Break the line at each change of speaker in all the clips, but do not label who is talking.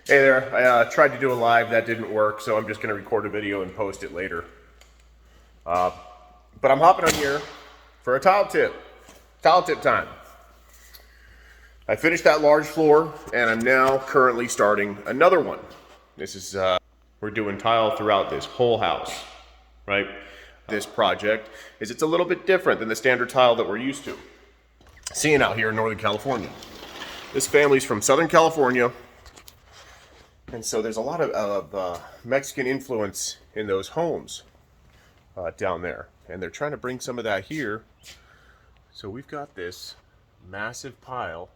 Hey there, I tried to do a live, that didn't work, so I'm just going to record a video and post it later. But I'm hopping on here for a tile tip time. I finished that large floor, and I'm now currently starting another one. This is, we're doing tile throughout this whole house, right? This project it's a little bit different than the standard tile that we're used to seeing out here in Northern California. This family's from Southern California. And so there's a lot of Mexican influence in those homes down there. And they're trying to bring some of that here. So we've got this massive pile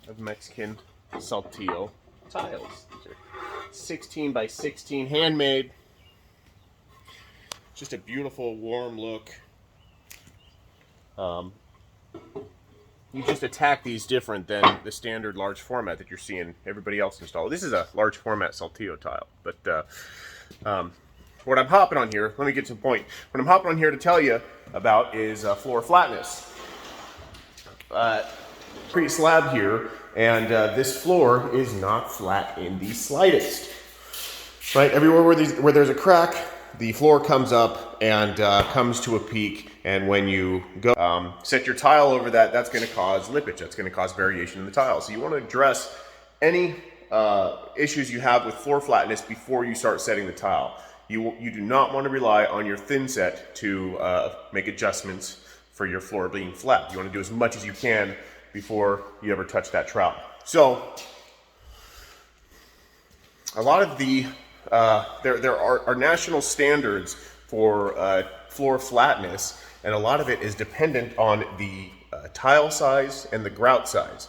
of Mexican saltillo tiles. These are 16 by 16, handmade. Just a beautiful, warm look. You just attack these different than the standard large format that you're seeing everybody else install. This is a large format saltillo tile, but what I'm hopping on here, let me get to the point. What I'm hopping on here to tell you about is floor flatness. Pretty slab here, and this floor is not flat in the slightest. Right, everywhere where there's a crack, the floor comes up and comes to a peak, and when you go set your tile over that, that's going to cause lippage. That's going to cause variation in the tile. So you want to address any issues you have with floor flatness before you start setting the tile. You do not want to rely on your thin set to make adjustments for your floor being flat. You want to do as much as you can before you ever touch that trowel. So a lot of the there are national standards for floor flatness, and a lot of it is dependent on the tile size and the grout size.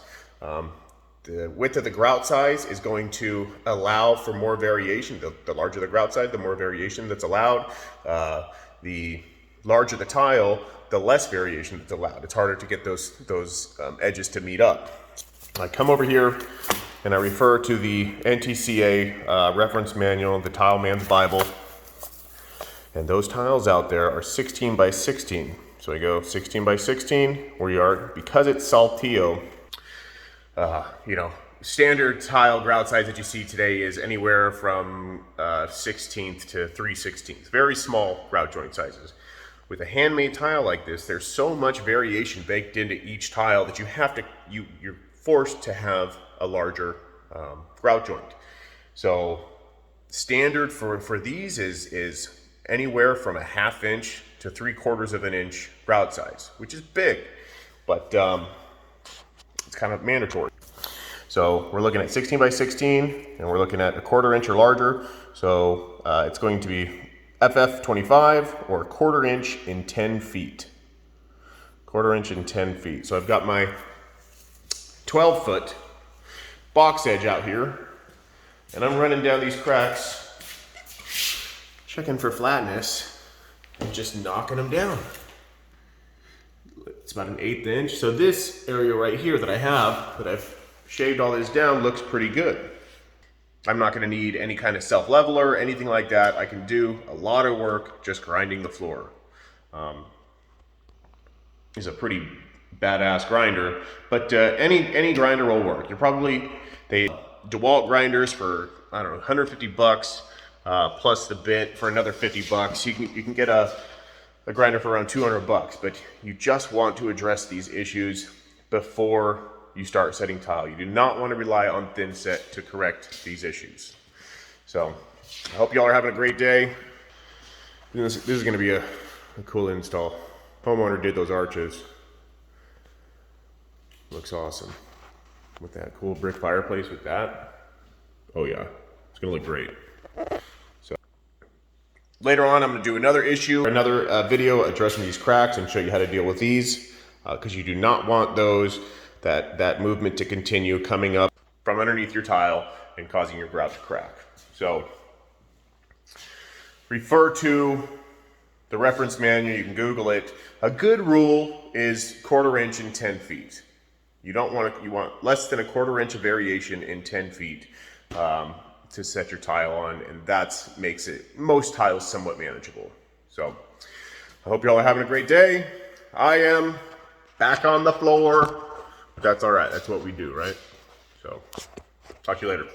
The width of the grout size is going to allow for more variation. The larger the grout size, the more variation that's allowed. The larger the tile, the less variation that's allowed. It's harder to get those edges to meet up. I come over here and I refer to the NTCA reference manual, the Tile Man's Bible. And those tiles out there are 16 by 16. So I go 16 by 16, where you are, because it's saltillo, standard tile grout size that you see today is anywhere from 16th to 3/16. Very small grout joint sizes. With a handmade tile like this, there's so much variation baked into each tile that you're forced to have a larger grout joint. So standard for these is anywhere from a 1/2 inch to 3/4 of an inch grout size, which is big, but it's kind of mandatory. So we're looking at 16 by 16, and we're looking at a 1/4 inch or larger. So it's going to be FF25 or 1/4 inch in 10 feet. 1/4 inch in 10 feet. So I've got my 12-foot box edge out here, and I'm running down these cracks, checking for flatness, and just knocking them down. It's about an 1/8 inch. So this area right here that I've shaved all this down looks pretty good. I'm not going to need any kind of self-leveler, anything like that. I can do a lot of work just grinding the floor. It's a pretty badass grinder, but any grinder will work. They DeWalt grinders for, I don't know, $150 plus the bit for another $50. You can get a grinder for around $200, but you just want to address these issues before you start setting tile. You do not want to rely on thin set to correct these issues. So I hope y'all are having a great day. This is going to be a cool install. Homeowner did those arches. Looks awesome. With that cool brick fireplace with that. Oh yeah, it's gonna look great. So later on, I'm gonna do another video addressing these cracks and show you how to deal with these, because you do not want that movement to continue coming up from underneath your tile and causing your grout to crack. So refer to the reference manual, you can Google it. A good rule is 1/4 inch in 10 feet. You want less than a 1/4 inch of variation in 10 feet to set your tile on, and that makes most tiles somewhat manageable. So I hope y'all are having a great day. I am back on the floor, but that's all right. That's what we do, right? So Talk to you later.